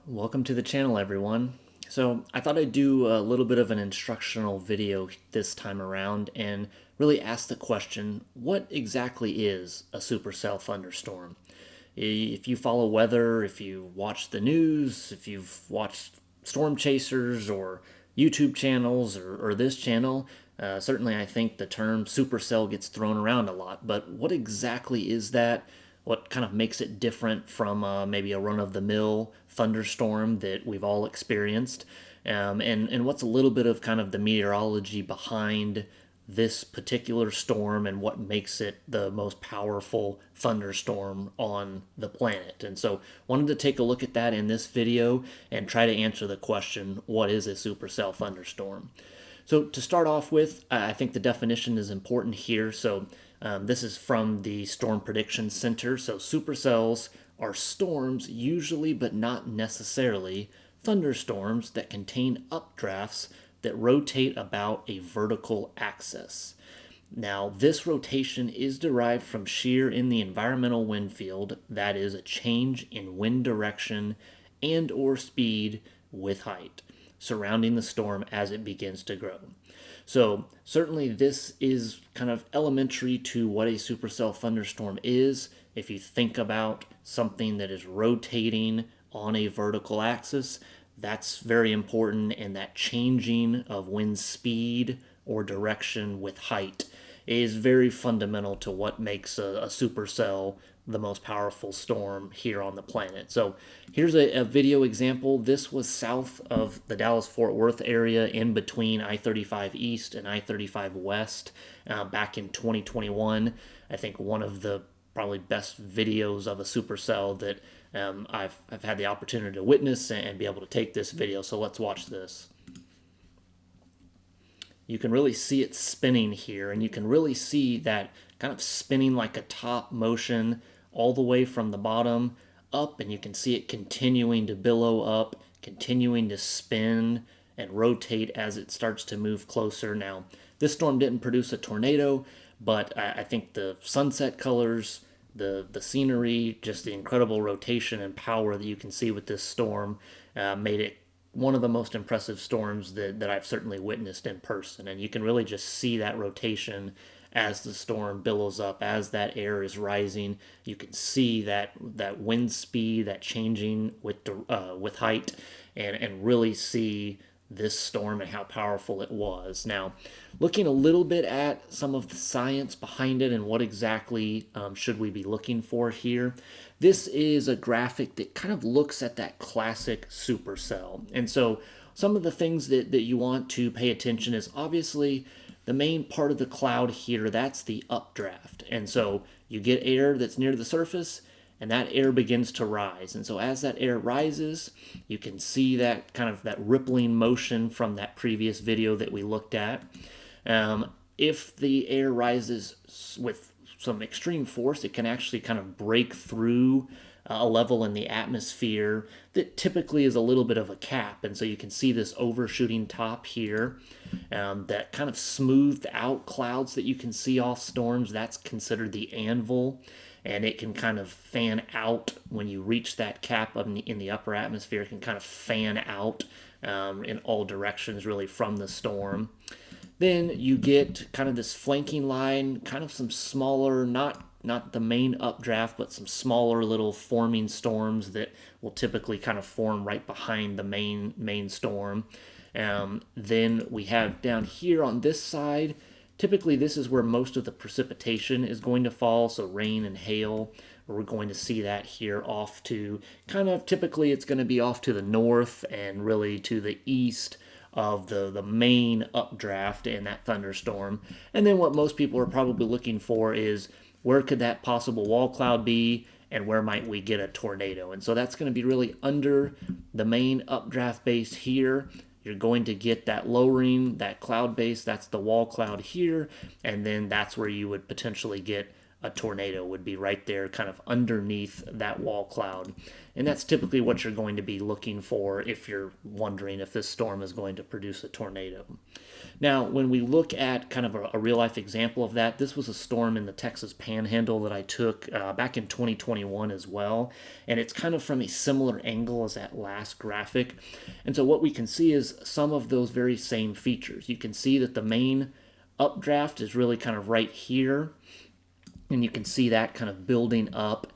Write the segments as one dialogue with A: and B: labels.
A: Welcome to the channel, everyone. So I thought I'd do a little bit of an instructional video this time around and really ask the question, what exactly is a supercell thunderstorm? If you follow weather, if you watch the news, if you've watched storm chasers or YouTube channels or this channel, certainly I think the term supercell gets thrown around a lot. But what exactly is that? What kind of makes it different from maybe a run-of-the-mill thunderstorm that we've all experienced? And what's a little bit of kind of the meteorology behind this particular storm and what makes it the most powerful thunderstorm on the planet. And so wanted to take a look at that in this video and try to answer the question, what is a supercell thunderstorm? So to start off with, I think the definition is important here. So this is from the Storm Prediction Center. So supercells are storms, usually but not necessarily, thunderstorms that contain updrafts that rotate about a vertical axis. Now, this rotation is derived from shear in the environmental wind field, that is a change in wind direction and or speed with height surrounding the storm as it begins to grow. So certainly this is kind of elementary to what a supercell thunderstorm is. If you think about something that is rotating on a vertical axis, that's very important, and that changing of wind speed or direction with height is very fundamental to what makes a supercell the most powerful storm here on the planet. So here's a video example. This was south of the Dallas-Fort Worth area, in between I-35 East and I-35 West, back in 2021. I think one of the probably best videos of a supercell that I've had the opportunity to witness and be able to take this video. So let's watch this. You can really see it spinning here, and you can really see that kind of spinning like a top motion all the way from the bottom up, and you can see it continuing to billow up, continuing to spin and rotate as it starts to move closer. Now, this storm didn't produce a tornado, but I think the sunset colors, the scenery, just the incredible rotation and power that you can see with this storm made it one of the most impressive storms that I've certainly witnessed in person. And you can really just see that rotation as the storm billows up, as that air is rising. You can see that wind speed, that changing with height, and really see this storm and how powerful it was. Now, looking a little bit at some of the science behind it and what exactly should we be looking for here, this is a graphic that kind of looks at that classic supercell. And so some of the things that you want to pay attention is obviously the main part of the cloud here, that's the updraft. And so you get air that's near the surface, and that air begins to rise. And so as that air rises, you can see that kind of that rippling motion from that previous video that we looked at. If the air rises with some extreme force, it can actually kind of break through a level in the atmosphere that typically is a little bit of a cap. And so you can see this overshooting top here, that kind of smoothed out clouds that you can see off storms. That's considered the anvil, and it can kind of fan out when you reach that cap in the upper atmosphere. It can kind of fan out in all directions really from the storm. Then you get kind of this flanking line, kind of some smaller, not the main updraft, but some smaller little forming storms that will typically kind of form right behind the main storm. Then we have down here on this side, typically this is where most of the precipitation is going to fall, so rain and hail. We're going to see that here off to kind of, typically it's going to be off to the north and really to the east of the main updraft in that thunderstorm. And then what most people are probably looking for is, where could that possible wall cloud be, and where might we get a tornado? And so that's going to be really under the main updraft base here. You're going to get that lowering, that cloud base, that's the wall cloud here, and then that's where you would potentially get a tornado would be right there kind of underneath that wall cloud. And that's typically what you're going to be looking for if you're wondering if this storm is going to produce a tornado. Now, when we look at kind of a real life example of that, this was a storm in the Texas Panhandle that I took back in 2021 as well. And it's kind of from a similar angle as that last graphic. And so what we can see is some of those very same features. You can see that the main updraft is really kind of right here. And you can see that kind of building up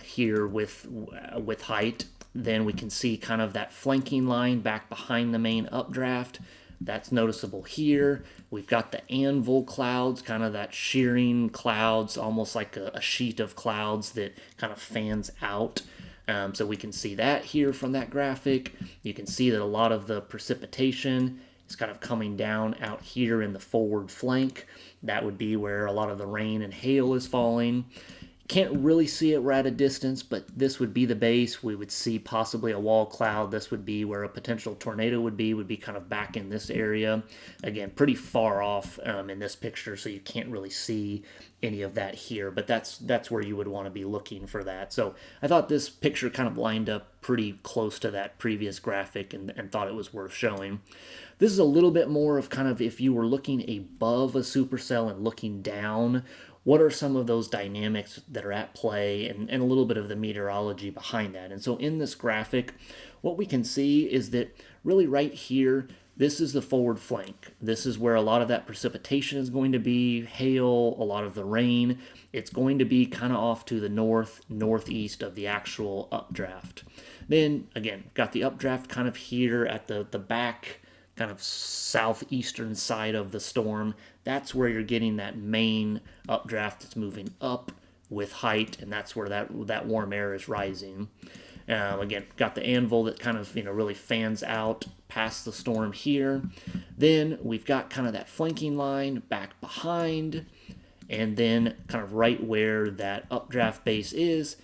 A: here with height. Then we can see kind of that flanking line back behind the main updraft. That's noticeable here. We've got the anvil clouds, kind of that shearing clouds, almost like a sheet of clouds that kind of fans out. So we can see that here from that graphic. You can see that a lot of the precipitation is kind of coming down out here in the forward flank. That would be where a lot of the rain and hail is falling. Can't really see it right at a distance, but this would be the base. We would see possibly a wall cloud. This would be where a potential tornado would be kind of back in this area. Again, pretty far off in this picture, so you can't really see any of that here, but that's where you would want to be looking for that. So I thought this picture kind of lined up pretty close to that previous graphic and thought it was worth showing. This is a little bit more of kind of if you were looking above a supercell and looking down, what are some of those dynamics that are at play and a little bit of the meteorology behind that. And so in this graphic, what we can see is that really right here, this is the forward flank. This is where a lot of that precipitation is going to be, hail, a lot of the rain. It's going to be kind of off to the northeast of the actual updraft. Then, again, got the updraft kind of here at the back, kind of southeastern side of the storm. That's where you're getting that main updraft that's moving up with height, and that's where that warm air is rising. Again, got the anvil that kind of really fans out past the storm here. Then we've got kind of that flanking line back behind, and then kind of right where that updraft base is,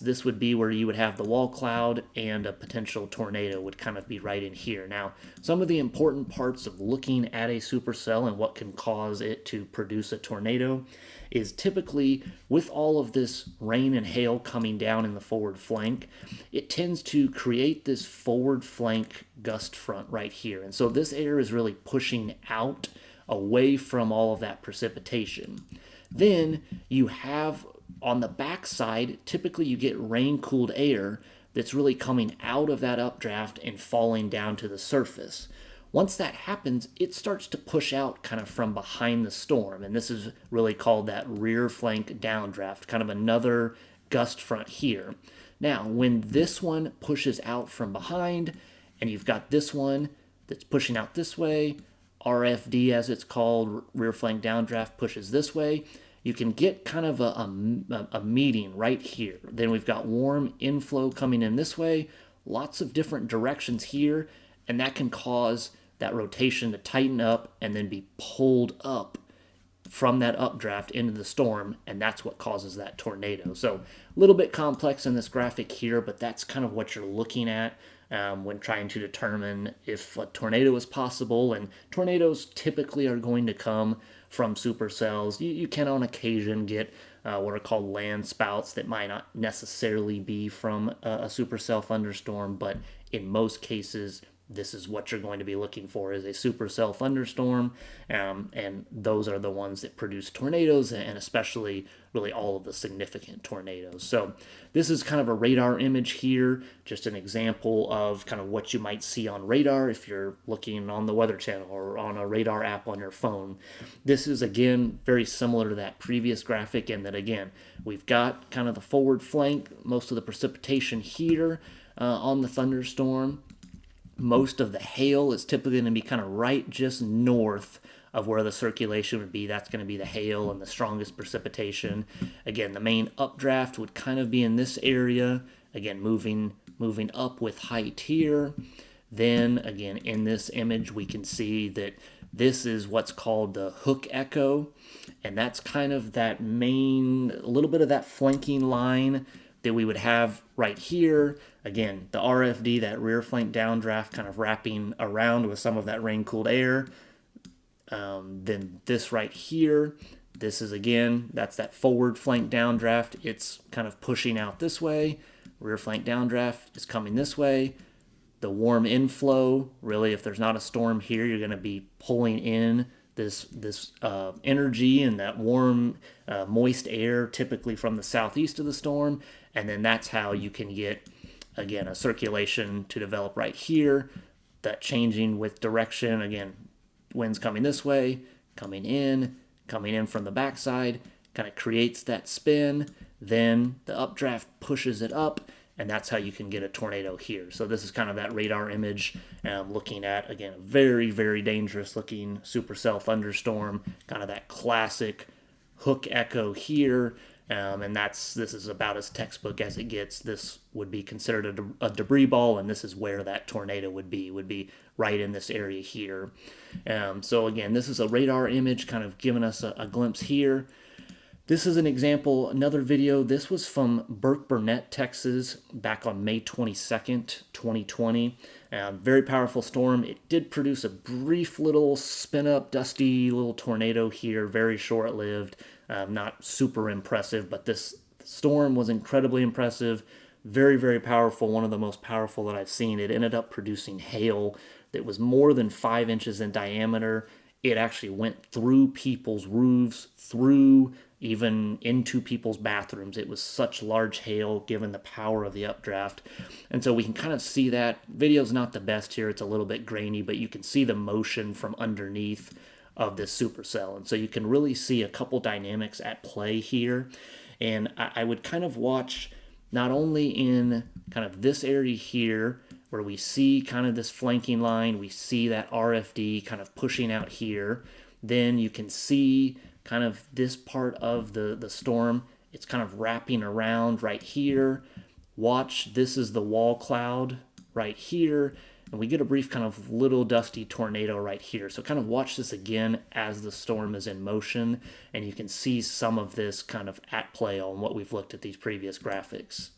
A: this would be where you would have the wall cloud, and a potential tornado would kind of be right in here. Now, some of the important parts of looking at a supercell and what can cause it to produce a tornado is typically with all of this rain and hail coming down in the forward flank, it tends to create this forward flank gust front right here. And so this air is really pushing out away from all of that precipitation. Then you have on the backside, typically you get rain-cooled air that's really coming out of that updraft and falling down to the surface. Once that happens, it starts to push out kind of from behind the storm, and this is really called that rear flank downdraft, kind of another gust front here. Now, when this one pushes out from behind, and you've got this one that's pushing out this way, RFD as it's called, rear flank downdraft pushes this way, you can get kind of a meeting right here. Then we've got warm inflow coming in this way, lots of different directions here, and that can cause that rotation to tighten up and then be pulled up from that updraft into the storm, and that's what causes that tornado. So a little bit complex in this graphic here, but that's kind of what you're looking at when trying to determine if a tornado is possible. And tornadoes typically are going to come from supercells. You can on occasion get what are called land spouts that might not necessarily be from a supercell thunderstorm, but in most cases this is what you're going to be looking for, is a supercell thunderstorm, and those are the ones that produce tornadoes, and especially really all of the significant tornadoes. So this is kind of a radar image here, just an example of kind of what you might see on radar if you're looking on the Weather Channel or on a radar app on your phone. This is, again, very similar to that previous graphic in that, again, we've got kind of the forward flank, most of the precipitation here on the thunderstorm. Most of the hail is typically going to be kind of right just north of where the circulation would be. That's going to be the hail and the strongest precipitation. Again, the main updraft would kind of be in this area. Again, moving up with height here. Then, again, in this image, we can see that this is what's called the hook echo. And that's kind of that main, a little bit of that flanking line that we would have right here. Again, the RFD, that rear flank downdraft, kind of wrapping around with some of that rain-cooled air. Then this right here, This is, again, that's that forward flank downdraft. It's kind of pushing out this way. Rear flank downdraft is coming this way. The warm inflow, really, if there's not a storm here, you're going to be pulling in this energy and that warm, moist air, typically from the southeast of the storm. And then that's how you can get, again, a circulation to develop right here. That changing with direction, again, winds coming this way, coming in from the backside, kind of creates that spin. Then the updraft pushes it up, and that's how you can get a tornado here. So this is kind of that radar image looking at, again, a very, very dangerous looking supercell thunderstorm, kind of that classic hook echo here. And this is about as textbook as it gets. This would be considered a debris ball, and this is where that tornado would be right in this area here. So again, this is a radar image kind of giving us a glimpse here. This is an example, another video. This was from Burke-Burnett, Texas, back on May 22nd, 2020. Very powerful storm. It did produce a brief little spin-up, dusty little tornado here, very short-lived. Not super impressive, but this storm was incredibly impressive. Very, very powerful, one of the most powerful that I've seen. It ended up producing hail that was more than 5 inches in diameter. It actually went through people's roofs, through even into people's bathrooms. It was such large hail given the power of the updraft. And so we can kind of see that. Video's not the best here. It's a little bit grainy, but you can see the motion from underneath of this supercell. And so you can really see a couple dynamics at play here. And I would kind of watch not only in kind of this area here, where we see kind of this flanking line, we see that RFD kind of pushing out here. Then you can see kind of this part of the storm. It's kind of wrapping around right here. Watch, this is the wall cloud right here. And we get a brief kind of little dusty tornado right here. So kind of watch this again as the storm is in motion. And you can see some of this kind of at play on what we've looked at these previous graphics.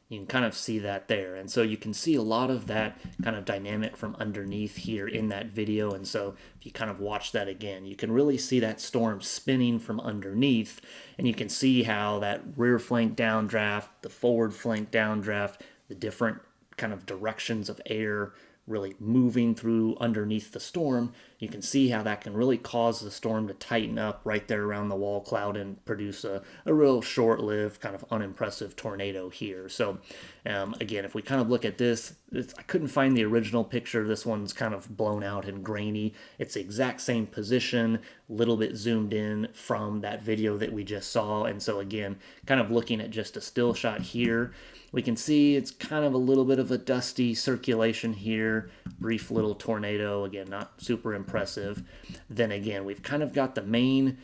A: You can kind of see that there. And so you can see a lot of that kind of dynamic from underneath here in that video. And so if you kind of watch that again, you can really see that storm spinning from underneath. And you can see how that rear flank downdraft, the forward flank downdraft, the different kind of directions of air really moving through underneath the storm. You can see how that can really cause the storm to tighten up right there around the wall cloud and produce a real short-lived kind of unimpressive tornado here. So again, if we kind of look at this, I couldn't find the original picture. This one's kind of blown out and grainy. It's the exact same position, a little bit zoomed in from that video that we just saw. And so again, kind of looking at just a still shot here, we can see it's kind of a little bit of a dusty circulation here, brief little tornado, again, not super impressive. Then again, we've kind of got the main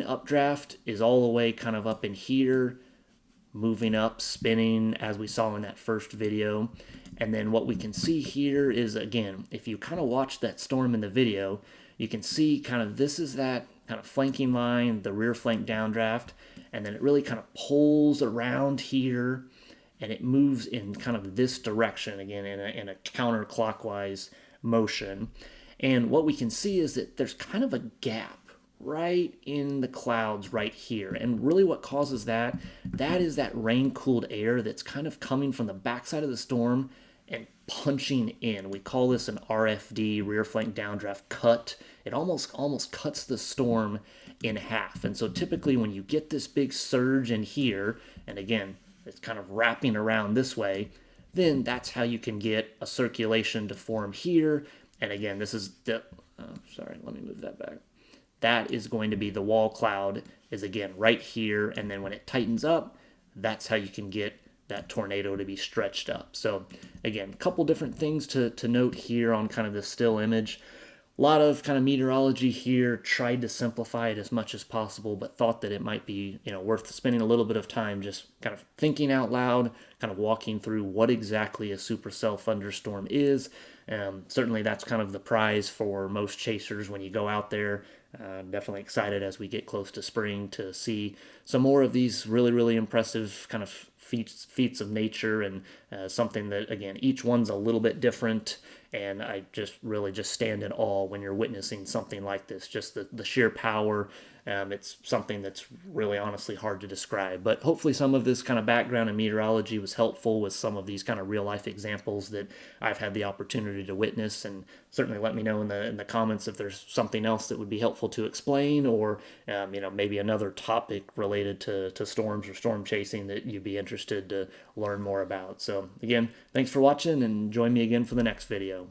A: updraft is all the way kind of up in here, moving up, spinning as we saw in that first video. And then what we can see here is, again, if you kind of watch that storm in the video, you can see kind of this is that kind of flanking line, the rear flank downdraft, and then it really kind of pulls around here, and it moves in kind of this direction, again, in a counterclockwise motion. And what we can see is that there's kind of a gap right in the clouds right here. And really what causes that is that rain-cooled air that's kind of coming from the backside of the storm and punching in. We call this an RFD, rear flank downdraft cut. It almost cuts the storm in half. And so typically when you get this big surge in here, and again, it's kind of wrapping around this way, then that's how you can get a circulation to form here. And again, this is the, sorry, let me move that back. That is going to be the wall cloud is again right here. And then when it tightens up, that's how you can get that tornado to be stretched up. So again, a couple different things to note here on kind of this still image. A lot of kind of meteorology here, tried to simplify it as much as possible, but thought that it might be, worth spending a little bit of time just kind of thinking out loud, kind of walking through what exactly a supercell thunderstorm is. Certainly that's kind of the prize for most chasers when you go out there. Definitely excited as we get close to spring to see some more of these really, really impressive kind of feats of nature, and something that, again, each one's a little bit different, and I just really just stand in awe when you're witnessing something like this. Just the sheer power. It's something that's really honestly hard to describe. But hopefully, some of this kind of background in meteorology was helpful with some of these kind of real life examples that I've had the opportunity to witness. And certainly, let me know in the comments if there's something else that would be helpful to explain, or maybe another topic related to storms or storm chasing that you'd be interested to learn more about. So again, thanks for watching, and join me again for the next video.